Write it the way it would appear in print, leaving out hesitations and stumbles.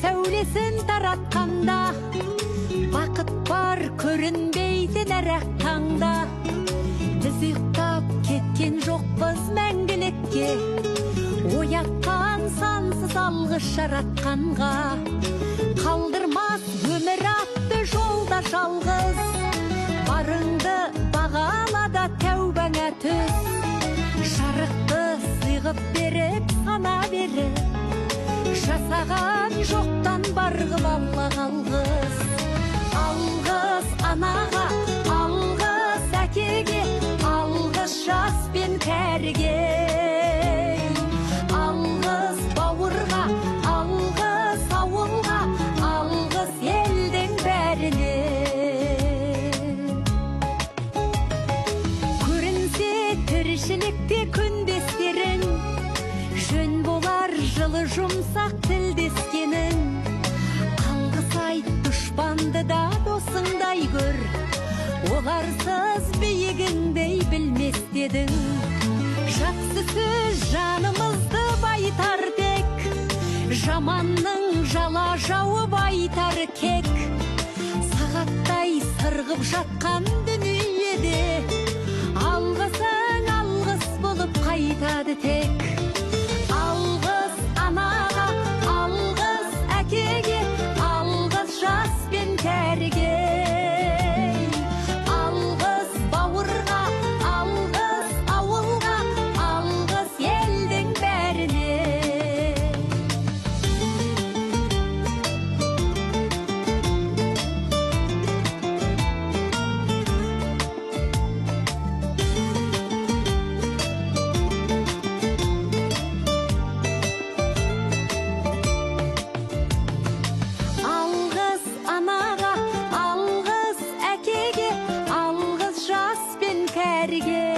сәулесін таратқанда, бақыт бар көрінбейді нәрәк таңда. Біз ұйықтап кеткен жоқпыз мәңгілікке, оятқан сансыз алғыс жаратқанға. Қалдырмас өмір атты жолда жалғыз, барыңды бағалада тәубаңа түс. Шарықты сыйғып беріп сана беріп, жасаған жоқтан барғып алла қалғыз. Алғыз анаға, алғыз әкеге, алғыз жас пен кәріге. Алғыз бауырға, алғыз ауылға, алғыз елдің бәріне. Көрінсе тіршілікте күндестерің, жөн болар жылы жұмсақ тілдескенің. Алғыс айт дұшпанды да досыңдай көр, оларсыз биігіңдей білмес дедің. Жақсы сөз жанымызды байтар тек, жаманның жала жауы байтар кек. Сағаттай сырғып жатқан дүниеде, алғысың алғыс болып қайтады тек. Алғыс анаға, алғыс әкеге, алғыс жас пен кәріге. Алғыс бауырға, алғыс ауылға, алғыс елдің бәріне. Алғыс анаға, алғыс әкеге, алғыс жас пен кәріге.